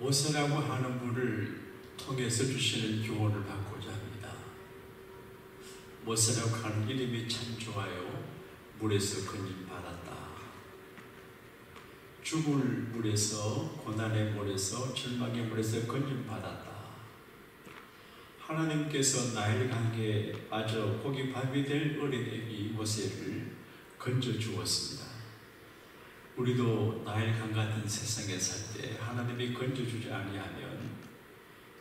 모세라고 하는 분을 통해서 주시는 교훈을 받고자 합니다. 모세라고 하는 이름이 참 좋아요. 물에서 건짐받았다. 죽을 물에서, 고난의 물에서, 절망의 물에서 건짐받았다. 하나님께서 나일 강에 빠져 고기 밥이 될 어린 애기 모세를 건져 주었습니다. 우리도 나일 강 같은 세상에 살 때 하나님이 건져주지 아니하면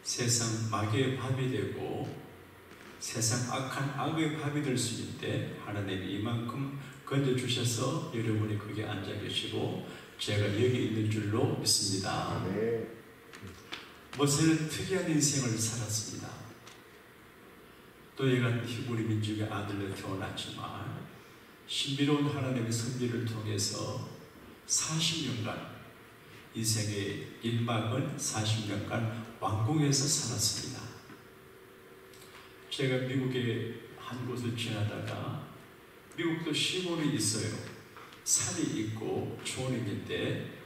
세상 마귀의 밥이 되고 세상 악한 악의 밥이 될 수 있는데, 하나님이 이만큼 건져주셔서 여러분이 거기에 앉아 계시고 제가 여기 있는 줄로 믿습니다. 모세는 특이한 인생을 살았습니다. 또 얘가 히브리 민족의 아들로 태어났지만 신비로운 하나님의 섭리를 통해서 40년간, 인생의 1막은 40년간 왕궁에서 살았습니다. 제가 미국의 한 곳을 지나다가, 미국도 시골이 있어요. 산이 있고 촌이 있는데,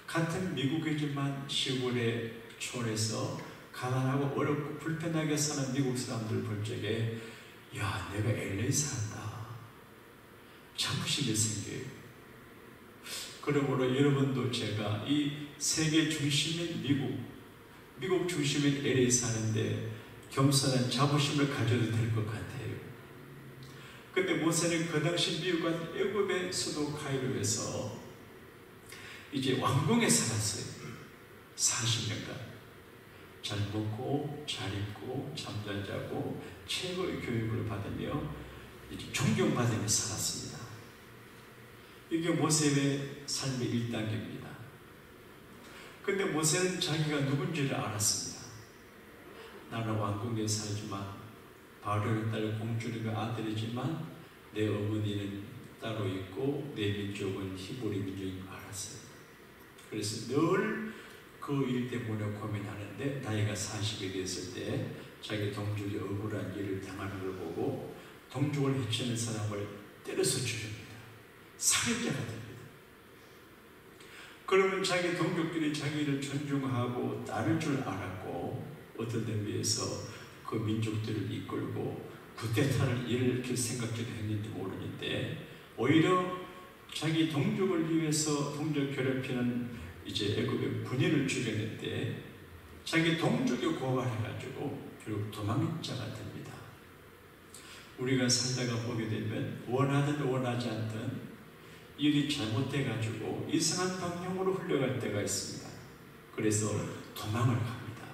같은 미국이지만 시골의 촌에서 가난하고 어렵고 불편하게 사는 미국 사람들 볼 적에 야, 내가 LA 산다, 자부심이 생겨요. 그러므로 여러분도 제가 이 세계 중심인 미국 중심인 LA 사는데 겸손한 자부심을 가져도 될 것 같아요. 근데 모세는 그 당시 미국은 애굽의 수도 카이로에서 이제 왕궁에 살았어요. 40년간. 잘 먹고 잘 입고 잠잘 자고 최고의 교육을 받으며 이제 존경받으며 살았습니다. 이게 모세의 삶의 1단계입니다. 근데 모세는 자기가 누군지를 알았습니다. 나는 왕궁에 살지만 바로의 딸 공주의 아들이지만 내 어머니는 따로 있고 내 민족은 히브리 민족인 걸 알았어요. 그래서 늘 그 일 때문에 고민하는데, 나이가 40이 됐을 때 자기 동족이 억울한 일을 당하는 걸 보고 동족을 해치는 사람을 때려서 죽입니다. 살인자가 됩니다. 그러면 자기 동족들이 자기를 존중하고 따를 줄 알았고 어떤 의미에서 그 민족들을 이끌고 쿠데타를 일으킬 생각도 했는지 모르는데, 오히려 자기 동족을 위해서 동족 괴롭히는 이제 애굽의 군인을 죽였는데 자기 동족이 고발해가지고 결국 도망인 자가 됩니다. 우리가 살다가 보게 되면 원하든 원하지 않든 일이 잘못돼가지고 이상한 방향으로 흘러갈 때가 있습니다. 그래서 도망을 갑니다.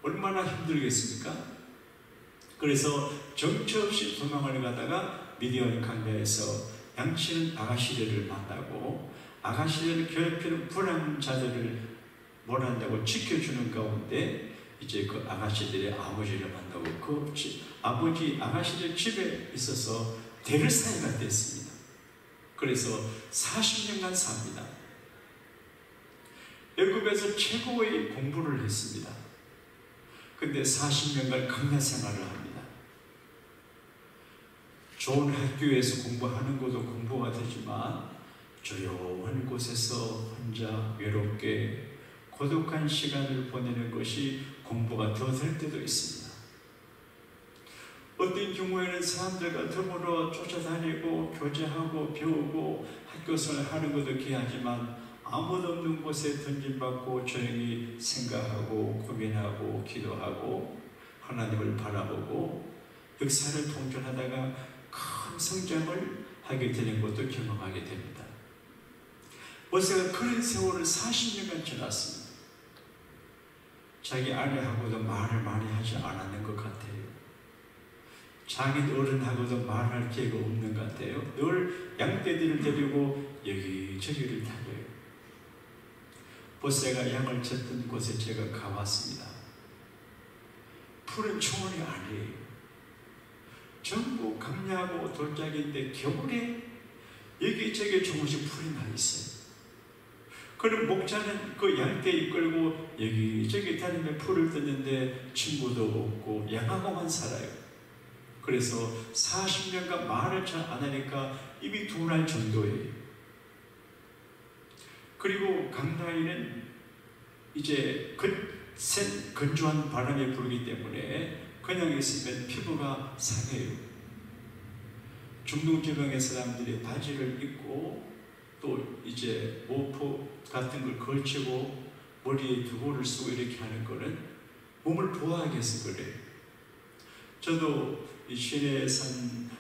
얼마나 힘들겠습니까? 그래서 정처 없이 도망을 가다가 미디안 강가에서 양치는 아가시레를 만나고, 아가시레를 괴롭히는 불량자들을 몰아낸다고 지켜주는 가운데 이제 그 아가씨들의 아버지를 만나고 그 아버지 아가씨들 집에 있어서 대를 사이가 됐습니다. 그래서 40년간 삽니다. 애굽에서 최고의 공부를 했습니다. 근데 40년간 강야 생활을 합니다. 좋은 학교에서 공부하는 것도 공부가 되지만 조용한 곳에서 혼자 외롭게 고독한 시간을 보내는 것이 공부가 더 될 때도 있습니다. 어떤 경우에는 사람들과 더불어 쫓아다니고 교제하고 배우고 학교생활을 하는 것도 귀하지만 아무도 없는 곳에 던짐받고 조용히 생각하고 고민하고 기도하고 하나님을 바라보고 역사를 통전하다가 큰 성장을 하게 되는 것도 경험하게 됩니다. 모세가 그런 세월을 40년간 지났습니다. 자기 아내하고도 말을 많이 하지 않았는 것 같아요. 자기 어른하고도 말할 기회가 없는 것 같아요. 늘 양떼들을 데리고 여기저기를 다녀요. 모세가 양을 쳤던 곳에 제가 가봤습니다. 푸른 초원이 아니에요. 전부 강야하고 돌짝인데 겨울에 여기저기 조금씩 풀이 나 있어요. 그럼 목자는 그 양떼 이끌고 여기저기 다니며 풀을 뜯는데 친구도 없고 양하고만 살아요. 그래서 40년간 말을 잘 안 하니까 입이 둔할 정도예요. 그리고 강나이는 이제 센 건조한 바람이 불기 때문에 그냥 있으면 피부가 상해요. 중동지방의 사람들이 바지를 입고 또 이제 모포 같은 걸 걸치고 머리에 두고를 쓰고 이렇게 하는 거는 몸을 보호하기 위해서 그래요. 저도 이 시내산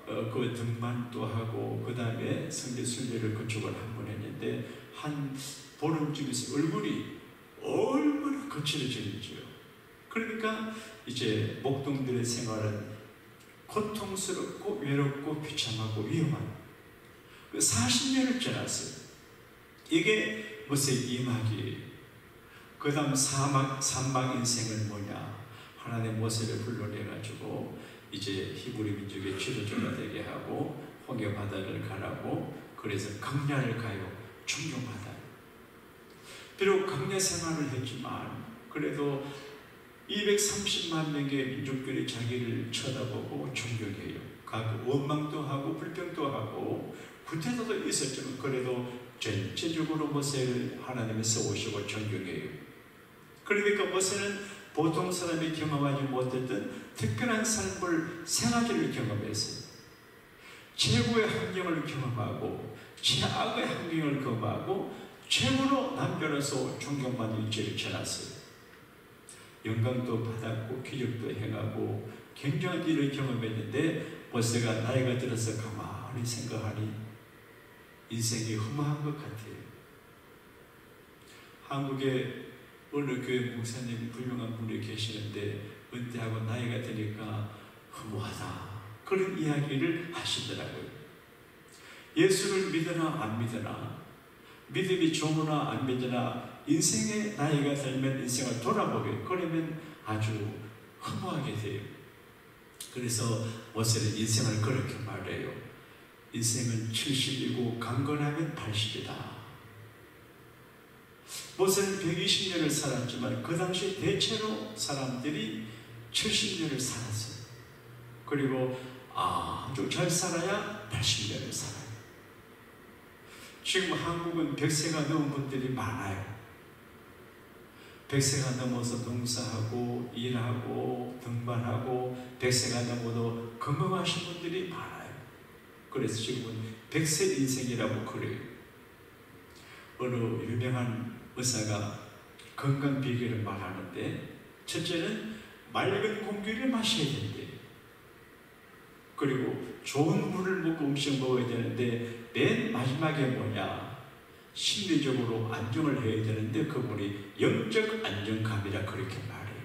그 등반도 하고 그 다음에 성대 순례를 그쪽을 한 번 했는데 한 보름쯤에서 얼굴이 얼마나 거칠어지는지요. 그러니까 이제 목동들의 생활은 고통스럽고 외롭고 비참하고 위험한 그 40년을 지났어요. 이게 모세의 이막이에요. 그 다음 산막 인생은 뭐냐? 하나님 모세를 불러내가지고 이제 히브리 민족의 지도자가 되게 하고 홍해 바다를 가라고, 그래서 광야를 가요. 존경받아요. 비록 광야 생활을 했지만 그래도 230만 명의 민족들이 자기를 쳐다보고 존경해요. 가고 원망도 하고 불평도 하고 구태도도 있었지만 그래도 전체적으로 모세를 하나님이 세우시고 존경해요. 그러니까 모세는 보통 사람이 경험하지 못했던 특별한 삶을 생활을 경험했어요. 최고의 환경을 경험하고 최악의 환경을 경험하고 최고로 남편으로서 존경받는 일지를 지났어요. 영광도 받았고 기적도 행하고 굉장한 일을 경험했는데 모세가 나이가 들어서 가만히 생각하니 인생이 허무한 것 같아요. 한국에 어느 교회 목사님 훌륭한 분이 계시는데 은퇴하고 나이가 드니까 허무하다 그런 이야기를 하시더라고요. 예수를 믿으나 안 믿으나, 믿음이 좋으나 안 믿으나 인생의 나이가 들면 인생을 돌아보게, 그러면 아주 허무하게 돼요. 그래서 모세는 인생을 그렇게 말해요. 인생은 70이고 강건하면 80이다. 모세는 120년을 살았지만 그 당시 대체로 사람들이 70년을 살았어요. 그리고 아주 잘 살아야 80년을 살아요. 지금 한국은 100세가 넘은 분들이 많아요. 100세가 넘어서 농사하고 일하고 등반하고 100세가 넘어도 건강하신 분들이 많아요. 그래서 지금은 100세 인생이라고 그래요. 어느 유명한 의사가 건강 비결을 말하는데 첫째는 맑은 공기를 마셔야 된대요. 그리고 좋은 물을 먹고 음식 먹어야 되는데 맨 마지막에 뭐냐? 심리적으로 안정을 해야 되는데 그분이 영적 안정감이라 그렇게 말해요.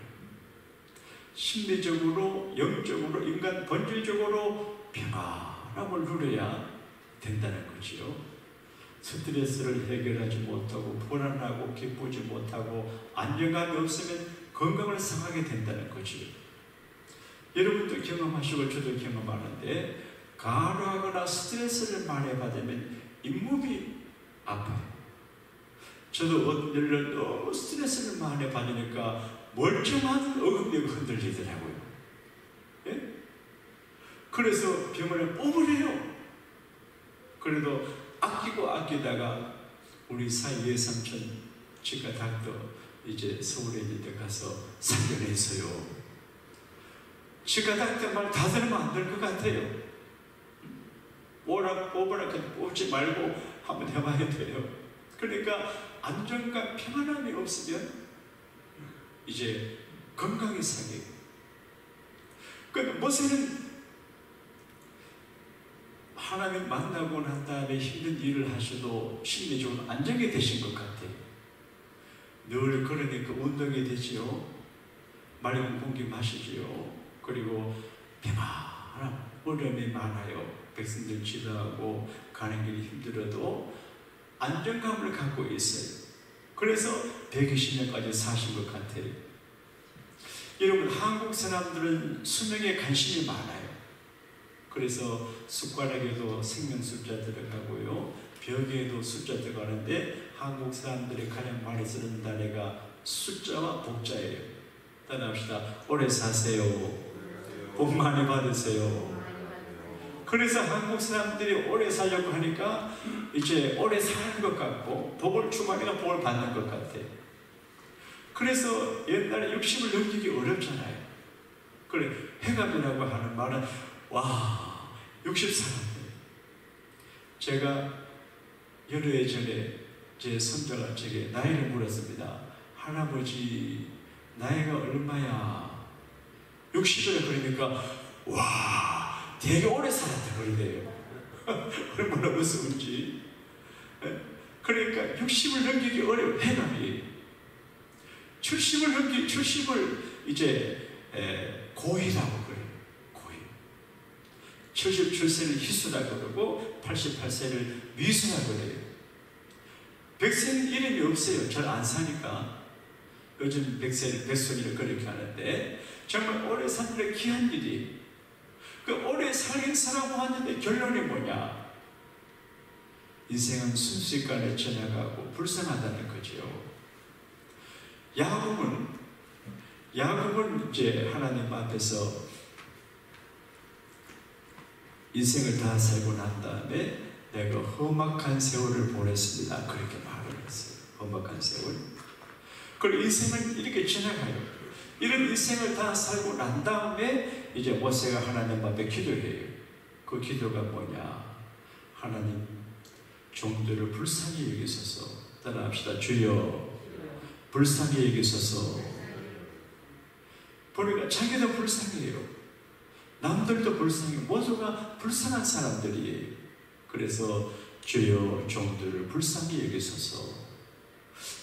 심리적으로, 영적으로, 인간 본질적으로 평안함을 누려야 된다는 거지요. 스트레스를 해결하지 못하고 불안하고 기쁘지 못하고 안정감이 없으면 건강을 상하게 된다는 거지요. 여러분도 경험하시고 저도 경험하는데 가루하거나 스트레스를 많이 받으면 잇몸이 아파요. 저도 어떤 일을 너무 스트레스를 많이 받으니까 멀쩡한 어금니가 흔들리더라고요. 예? 그래서 병원에 뽑으래요. 그래도 아끼다가 우리 사이의 삼촌 치과 닥터 이제 서울에 있는데 가서 상견했어요. 치과 닥터 말 다 들으면 안 될 것 같아요. 뽑으라 뽑지 말고 한번 해봐야 돼요. 그러니까 안정감, 평안함이 없으면 이제 건강이 상해요. 그러니까 모세는 하나님 만나고 난 다음에 힘든 일을 하셔도 심리적으로 안정이 되신 것 같아요. 늘 그러니까 운동이 되지요. 맑은 공기 마시지요. 그리고 평안함, 어려움이 많아요. 백성들 지도하고 가는 길이 힘들어도 안정감을 갖고 있어요. 그래서 120년까지 사신 것 같아요. 여러분, 한국 사람들은 수명에 관심이 많아요. 그래서 숟가락에도 생명 숫자 들어가고요, 벽에도 숫자 들어가는데 한국 사람들이 가장 많이 쓰는 단어가 숫자와 복자예요. 따라합시다. 오래 사세요. 복 많이 받으세요. 그래서 한국 사람들이 오래 살려고 하니까 이제 오래 사는 것 같고 복을 주머니가 복을 받는 것 같아요. 그래서 옛날에 60을 넘기기 어렵잖아요. 그래, 해감이라고 하는 말은 와, 60 살았네. 제가 여러 해 전에 제 손자가 제게 나이를 물었습니다. 할아버지 나이가 얼마야? 60이라 그러니까 와, 되게 오래 살았다 그러대요. 얼마나 무서운지. 그러니까 60을 넘기기 어려운 해감이 70을 이제 고희라고 그래요. 고희. 77세를 희수라고 그러고 88세를 미수라고 그래요. 100세는 이름이 없어요. 잘 안 사니까. 요즘 100세를 백손이라 그렇게 하는데 정말 오래 사는 귀한 일이 그 오래 살긴 살아고 하는데 결론이 뭐냐? 인생은 순식간에 지나가고 불쌍하다는 거죠. 야곱은 이제 하나님 앞에서 인생을 다 살고 난 다음에 내가 험악한 세월을 보냈습니다. 그렇게 말을 했어요. 험악한 세월. 그리고 인생은 이렇게 지나가요. 이런 인생을 다 살고 난 다음에 이제 모세가 하나님 앞에 기도해요. 그 기도가 뭐냐? 하나님 종들을 불쌍히 여기소서. 따라합시다. 주여 불쌍히 여기소서. 보니까 자기도 불쌍해요. 남들도 불쌍해요. 모두가 불쌍한 사람들이에요. 그래서 주여 종들을 불쌍히 여기소서.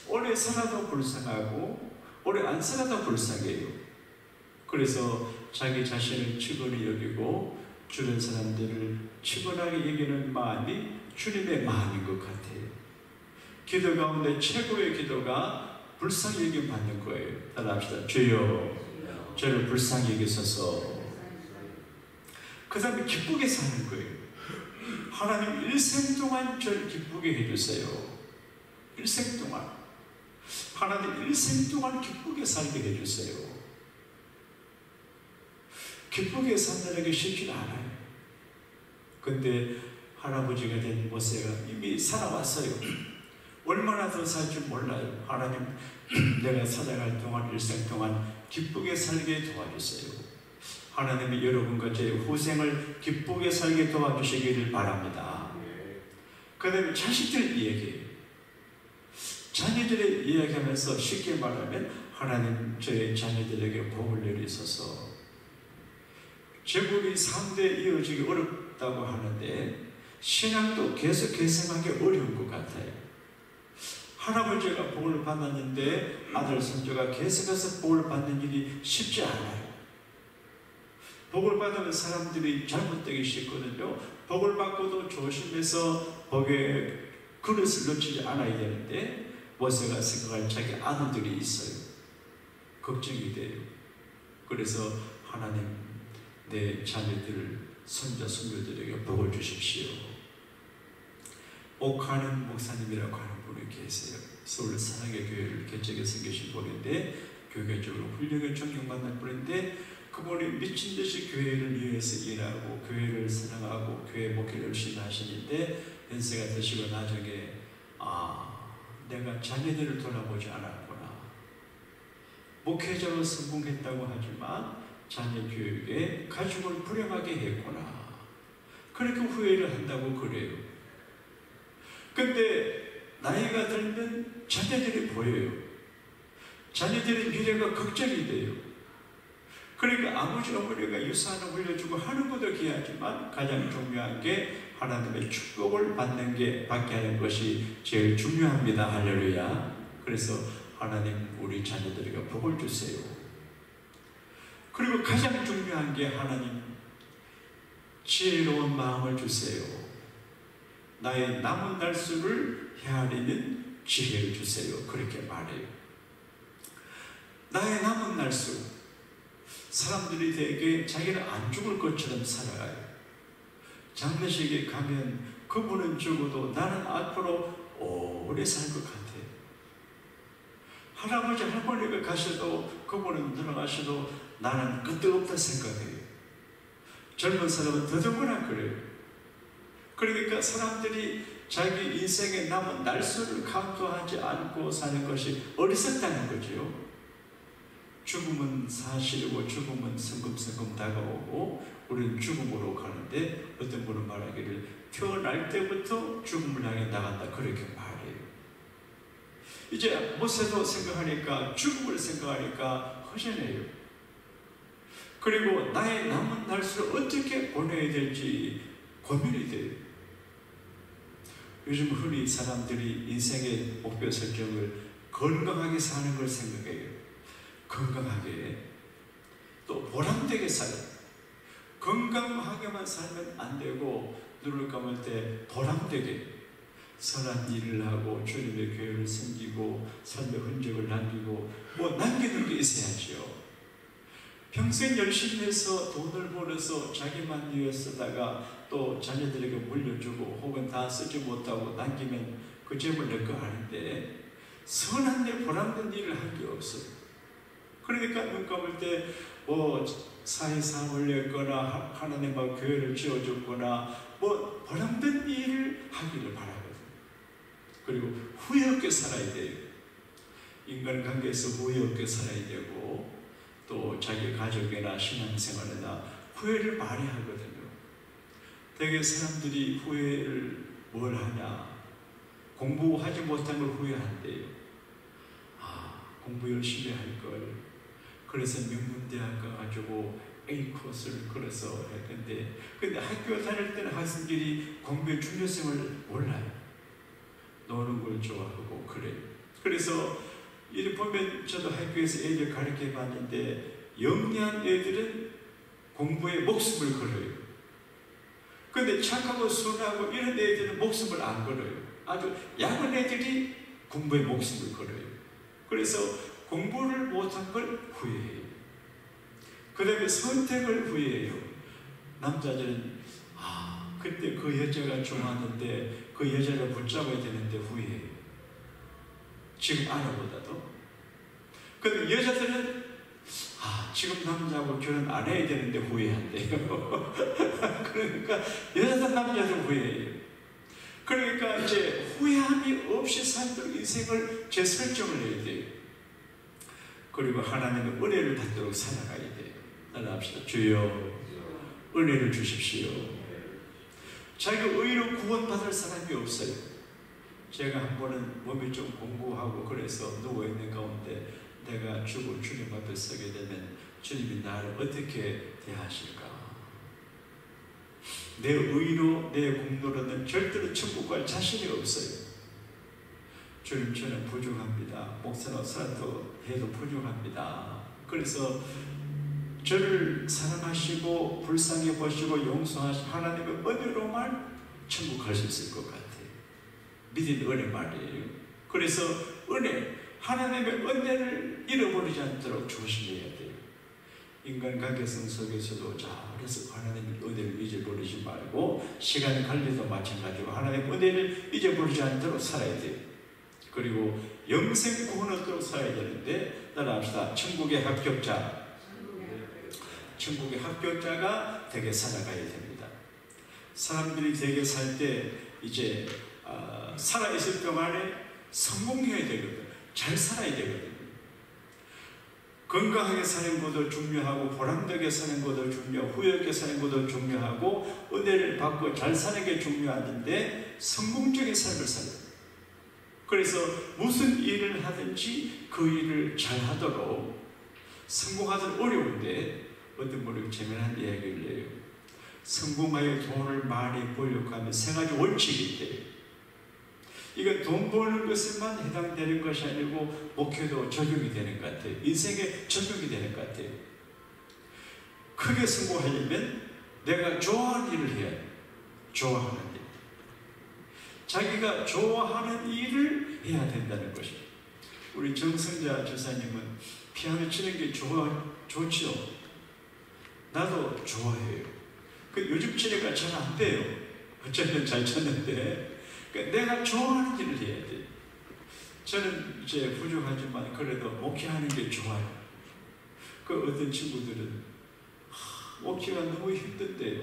오래 살아도 불쌍하고 오래 안 살아도 불쌍해요. 그래서 자기 자신을 측은히 여기고 주변 사람들을 측은하게 여기는 마음이 주님의 마음인 것 같아요. 기도 가운데 최고의 기도가 불쌍히 여김 받는 거예요. 따라합시다. 주여 저를 불쌍히 여기소서. 그 다음에 기쁘게 사는 거예요. 하나님 일생 동안 저를 기쁘게 해주세요. 일생 동안. 하나님 일생 동안 기쁘게 살게 해주세요. 기쁘게 산다는 게 쉽지 않아요. 근데 할아버지가 된 모세가 이미 살아왔어요. 얼마나 더 살 줄 몰라요. 하나님 내가 살아갈 동안 일생 동안 기쁘게 살게 도와주세요. 하나님이 여러분과 제 후생을 기쁘게 살게 도와주시기를 바랍니다. 그 다음에 자식들 이야기해요. 자녀들의 이야기하면서 쉽게 말하면 하나님 저의 자녀들에게 복을 내리소서. 제국이 3대 이어지기 어렵다고 하는데 신앙도 계속 계승하기 어려운 것 같아요. 할아버지가 복을 받았는데 아들 손주가 계속해서 복을 받는 일이 쉽지 않아요. 복을 받으면 사람들이 잘못되기 쉽거든요. 복을 받고도 조심해서 복의 그릇을 놓치지 않아야 되는데 모세가 생각할 자기 아들들이 있어요. 걱정이 돼요. 그래서 하나님 내 자녀들 손자 손녀들에게 복을 주십시오. 옥하는 목사님이라고 하는 분이 계세요. 서울 사랑의 교회를 개척해서 계신 분인데 교회적으로 훌륭한 존경받는 분인데 그분이 미친듯이 교회를 위해서 일하고 교회를 사랑하고 교회 목회를 열심히 하시는데 연세가 드시고 나중에 내가 자녀들을 돌아보지 않았구나. 목회자로 성공했다고 하지만 자녀 교육에 가족을 불행하게 했구나. 그렇게 후회를 한다고 그래요. 근데 나이가 들면 자녀들이 보여요. 자녀들의 미래가 걱정이 돼요. 그러니까 아버지 어머니가 유산을 물려주고 하는 것도 귀하지만 가장 중요한 게 하나님의 축복을 받는 게 받게 하는 것이 제일 중요합니다. 할렐루야. 그래서 하나님 우리 자녀들에게 복을 주세요. 그리고 가장 중요한 게 하나님 지혜로운 마음을 주세요. 나의 남은 날수를 헤아리는 지혜를 주세요. 그렇게 말해요. 나의 남은 날수, 사람들이 되게 자기는 안 죽을 것처럼 살아가요. 장례식에 가면 그분은 죽어도 나는 앞으로 오래 살 것 같아요. 할아버지 할머니가 가셔도 그분은 돌아가셔도 나는 끄떡없다 생각해요. 젊은 사람은 더더구나 그래요. 그러니까 사람들이 자기 인생에 남은 날수를 카운트하지 않고 사는 것이 어리석다는 거지요. 죽음은 사실이고 죽음은 성금성금 다가오고 우리는 죽음으로 가는데, 어떤 분은 말하기를 태어날 때부터 죽음을 향해 나간다, 그렇게 말해요. 이제 모세도 생각하니까, 죽음을 생각하니까 허전해요. 그리고 나의 남은 날수를 어떻게 보내야 될지 고민이 돼요. 요즘 흔히 사람들이 인생의 목표 설정을 건강하게 사는 걸 생각해요. 건강하게, 또 보람되게 살아요. 건강하게만 살면 안 되고, 눈을 감을 때 보람되게 선한 일을 하고 주님의 교회를 섬기고 삶의 흔적을 남기고 남기는 게 있어야죠. 평생 열심히 해서 돈을 벌어서 자기만 위해 쓰다가 또 자녀들에게 물려주고 혹은 다 쓰지 못하고 남기면 그 재물 내 거 아닌데, 선한 일, 보람된 일을 한 게 없어요. 그러니까 눈 감을 때 사회 사업을 냈거나 하나님과 교회를 지어줬거나 보람된 일을 하기를 바라거든요. 그리고 후회 없게 살아야 돼요. 인간관계에서 후회 없게 살아야 되고, 또 자기 가족이나 신앙생활이나 후회를 많이 하거든요. 되게 사람들이 후회를 뭘 하냐, 공부하지 못한 걸 후회한대요. 공부 열심히 할 걸. 그래서 명문대학 가가지고 A 코스를 걸어서 했는데, 근데 학교 다닐 때는 학생들이 공부의 중요성을 몰라요. 노는 걸 좋아하고 그래요. 그래서 이렇게 보면, 저도 학교에서 애들 가르쳐 봤는데 영리한 애들은 공부에 목숨을 걸어요. 근데 착하고 순하고 이런 애들은 목숨을 안 걸어요. 아주 약한 애들이 공부에 목숨을 걸어요. 그래서 공부를 못한 걸 후회해요. 그 다음에 선택을 후회해요. 남자들은 그때 그 여자가 좋았는데 그 여자를 붙잡아야 되는데 후회해요. 지금 알아보다도. 근데 여자들은 지금 남자하고 결혼 안 해야 되는데 후회한대요. 그러니까 여자들 남자들 후회해요. 그러니까 이제 후회함이 없이 살도록 인생을 재설정을 해야 돼요. 그리고 하나님의 은혜를 받도록 살아가야 돼요. 따라합시다. 주여 은혜를 주십시오. 자기가 의로 구원받을 사람이 없어요. 제가 한 번은 몸이 좀 공고하고 그래서 누워있는 가운데 내가 죽을 주님 앞에 서게 되면 주님이 나를 어떻게 대하실까? 내 의로 내 공로로는 절대로 천국 갈 자신이 없어요. 주님, 저는 부족합니다. 목사나 사람도 해도 부족합니다. 그래서 저를 사랑하시고 불쌍히 보시고 용서하시고 하나님의 은혜로만 천국 갈 수 있을 것 같아요. 믿음의 은혜 말이에요. 그래서 은혜, 하나님의 은혜를 잃어버리지 않도록 조심해야 돼요. 인간관계성 속에서도 잘해서 하나님의 은혜를 잊어버리지 말고, 시간 관리도 마찬가지고 하나님의 은혜를 잊어버리지 않도록 살아야 돼요. 그리고 영생 구원을 얻도록 살아야 되는데, 따라합시다. 천국의 합격자가 되게 살아가야 됩니다. 사람들이 되게 살 때 이제 살아있을 동안에 성공해야 되거든. 잘 살아야 되거든. 건강하게 사는 것도 중요하고, 보람되게 사는 것도 중요하고, 후회하게 사는 것도 중요하고, 은혜를 받고 잘 사는 게 중요한데 성공적인 삶을 살아요. 그래서 무슨 일을 하든지 그 일을 잘 하도록, 성공하기는 어려운데 어떤 분이 재미난 이야기를 해요. 성공하여 돈을 많이 벌려고 하면 세 가지 원칙이 있대요. 이건 돈 버는 것에만 해당되는 것이 아니고 목회도 적용이 되는 것 같아요. 인생에 적용이 되는 것 같아요. 크게 성공하려면 내가 좋아하는 일을 해야 해요. 좋아하는 일. 자기가 좋아하는 일을 해야 된다는 것입니다. 우리 정성자 조사님은 피아노 치는 게 좋죠. 나도 좋아해요. 요즘 치니까 잘 안 돼요. 어쩌면 잘 쳤는데, 그러니까 내가 좋아하는 일을 해야 돼요. 저는 이제 부족하지만 그래도 목회하는 게 좋아요. 어떤 친구들은 목회가 너무 힘든데요.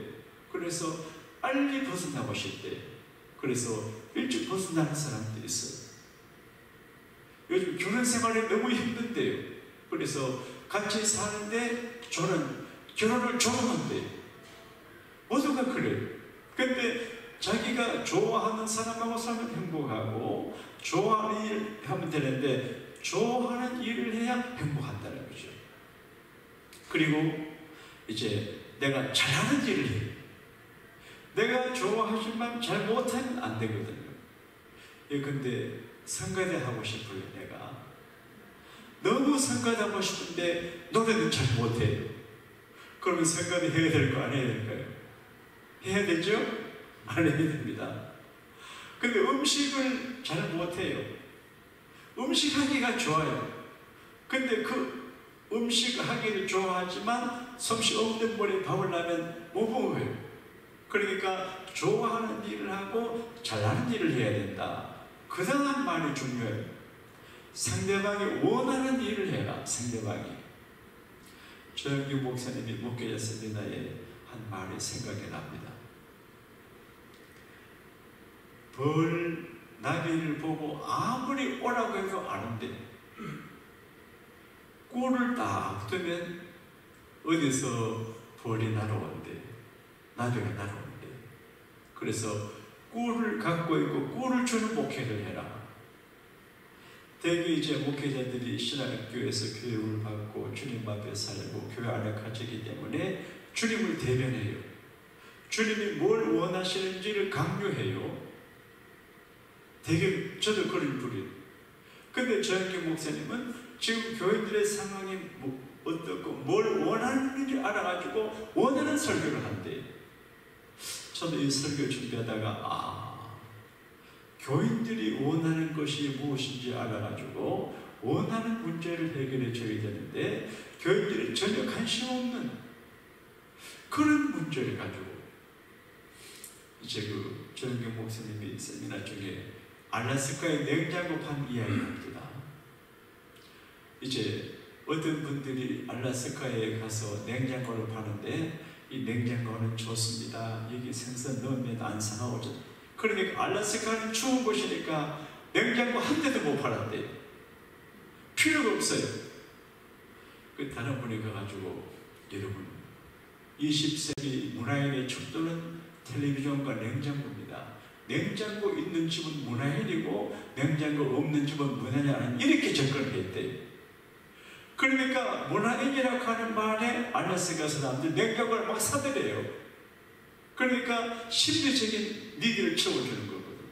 그래서 빨리 벗어나고 싶대요. 그래서 일찍 벗어나는 사람도 있어요. 요즘 결혼 생활이 너무 힘든데요. 그래서 같이 사는데 결혼을 조롱한대요. 모두가 그래요. 근데 자기가 좋아하는 사람하고 살면 행복하고 좋아하는 일 하면 되는데 좋아하는 일을 해야 행복한다는 거죠. 그리고 이제 내가 잘하는 일을 해요. 내가 좋아하지만 잘 못하면 안 되거든요. 근데 성가대 하고 싶어요. 내가 너무 성가대 하고 싶은데 노래는 잘 못해요. 그러면 성가대 해야 될 거 안 해야 될까요? 해야 되죠? 안 해야 됩니다. 근데 음식을 잘 못해요. 음식 하기가 좋아요. 근데 그 음식 하기를 좋아하지만 솜씨 없는 분이 밥을 하면 못 먹어요. 그러니까 좋아하는 일을 하고 잘하는 일을 해야 된다. 그 다음 말이 중요해요. 상대방이 원하는 일을 해라. 상대방이. 조영규 목사님이 목회자 세미나에 한 말이 생각이 납니다. 벌 나비를 보고 아무리 오라고 해도 안 온대. 꿀을 딱 뜨면 어디서 벌이 날아온대. 나비가 날아온대. 그래서 꿀을 갖고 있고 꿀을 주는 목회를 해라. 대개 이제 목회자들이 신학교에서 교육을 받고 주님 앞에 살고 교회 안에 갇히기 때문에 주님을 대변해요. 주님이 뭘 원하시는지를 강요해요. 대개 저도 그런 분이에요. 근데 조영규 목사님은 지금 교인들의 상황이 어떻고 뭘 원하는지 알아가지고 원하는 설교를 한대요. 저도 이 설교 준비하다가 교인들이 원하는 것이 무엇인지 알아가지고 원하는 문제를 해결해 줘야 되는데 교인들이 전혀 관심 없는 그런 문제를 가지고 이제 그 조영규 목사님이 세미나 중에 알래스카의 냉장고 판 이야기합니다. 이제 어떤 분들이 알래스카에 가서 냉장고를 파는데 이 냉장고는 좋습니다. 여기 생선 넣으면 안 상하고 그러니까 알래스카는 추운 곳이니까 냉장고 한 대도 못 팔았대요. 필요가 없어요. 그 다른 분이 가가지고 여러분 20세기 문화인의 척도는 텔레비전과 냉장고입니다. 냉장고 있는 집은 문화인이고 냉장고 없는 집은 문화인이 이렇게 접근을 했대요. 그러니까 문화인이라고 하는 말에 알래스카 사람들 냉장고를 막 사들여요. 그러니까 심리적인 니드를 채워주는 거거든요.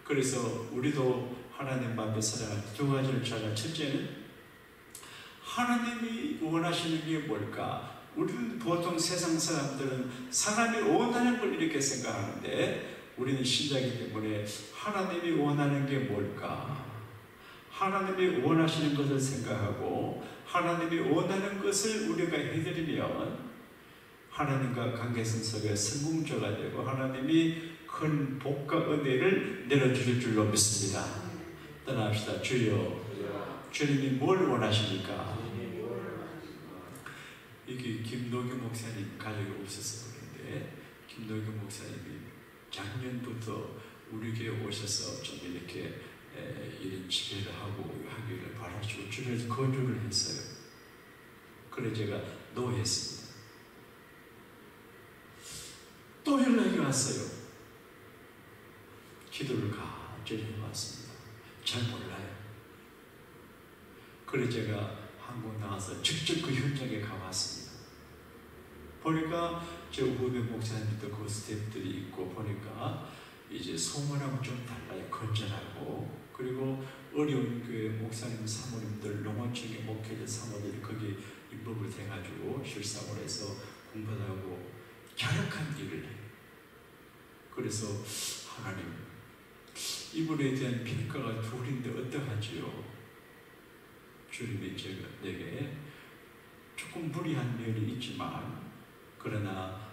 그래서 우리도 하나님 앞에 살아갈 두 가지를 찾아. 첫째는 하나님이 원하시는 게 뭘까? 우리는 보통 세상 사람들은 사람이 원하는 걸 이렇게 생각하는데 우리는 신자이기 때문에 하나님이 원하는 게 뭘까? 하나님이 원하시는 것을 생각하고 하나님이 원하는 것을 우리가 해드리면 하나님과 관계성 속에 성공자가 되고 하나님이 큰 복과 은혜를 내려주실 줄로 믿습니다. 떠납시다. 주여, 주님이 뭘 원하십니까? 이게 김노규 목사님 가족이 없어서 그런데 김노규 목사님이 작년부터 우리 교회 오셔서 좀 이렇게 이런 집회를 하고 하기를 바라시고 주변에서 거주를 했어요. 그래서 제가 노했습니다. 또 연락이 왔어요. 기도를 간절히 해왔습니다. 잘 몰라요. 그래서 제가 한국 나가서 직접 그 현장에 가봤습니다. 보니까 제 후배 목사님도 그 스태프들이 있고 보니까 이제 소문하고 좀 달라요. 건전하고 그리고 어려운 교회 목사님 사모님들 농어촌의 목회자 사모들이 거기 입법을 해가지고 실상을 해서 공부하고 갸륵한 일을 해요. 그래서 하나님 이분에 대한 평가가 둘인데 어떡하지요? 주님이 내게 조금 무리한 면이 있지만 그러나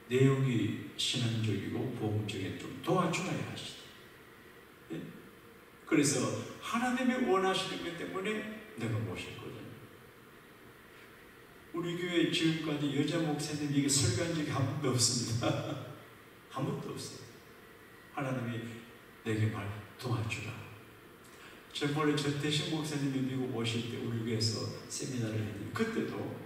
내용이 신앙적이고 복음적인 좀 도와줘야 하시다. 네? 그래서 하나님이 원하시는 것 때문에 내가 모셨거든요. 우리 교회 지금까지 여자 목사님 이게 설교한 적이 한 번도 없습니다. 한 번도 없어요. 하나님이 내게 말 도와주라. 전번에 전태식 목사님이 미국 오실 때 우리 교회에서 세미나를 했는데 그때도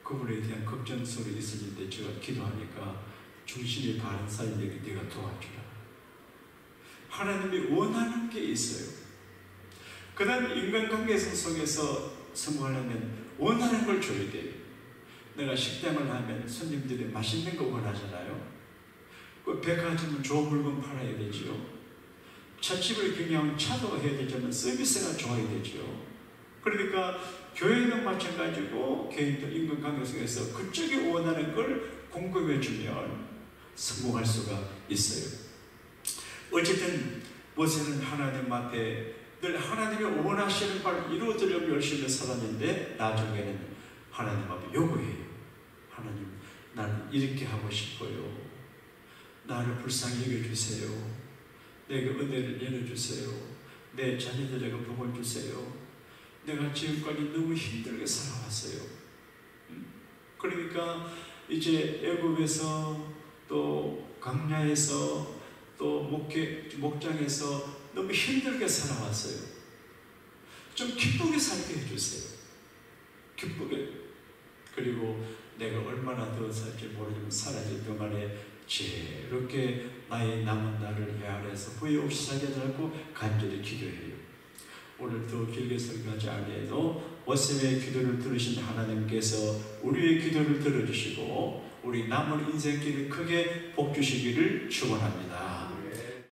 그분에 대한 걱정스러움이 있었는데 제가 기도하니까 중심이 바른 사람에게 네가 도와주라. 하나님이 원하는 게 있어요. 그 다음에 인간관계 속에서 성공하려면 원하는 걸 줘야 돼요. 내가 식당을 하면 손님들이 맛있는 거 원하잖아요. 그 백화점은 좋은 물건 팔아야 되죠. 찻집을 경영하면 차도 해야 되지만 서비스가 좋아야 되죠. 그러니까 교회도 마찬가지고 개인도 인간관계 속에서 그쪽이 원하는 걸 공급해 주면 성공할 수가 있어요. 어쨌든 모세는 하나님 앞에 늘 하나님이 원하시는 바를 이루어드리려고 열심히 살았는데 나중에는 하나님 앞에 요구해요. 하나님, 나는 이렇게 하고 싶어요. 나를 불쌍히 여겨주세요. 내게 은혜를 내려주세요. 내 자녀들에게 복을 주세요. 내가 지금까지 너무 힘들게 살아왔어요. 그러니까 이제 애굽에서 또 광야에서 또 목장에서 너무 힘들게 살아왔어요. 좀 기쁘게 살게 해주세요. 기쁘게. 그리고 내가 얼마나 더 살지 모르지만 사라질 동안에 지혜롭게 나의 남은 날을 헤아려서 후회 없이 살게 달라고 간절히 기도해요. 오늘 더 길게 설교하지 않아도 모세의 기도를 들으신 하나님께서 우리의 기도를 들어주시고 우리 남은 인생길을 크게 복 주시기를 축원합니다.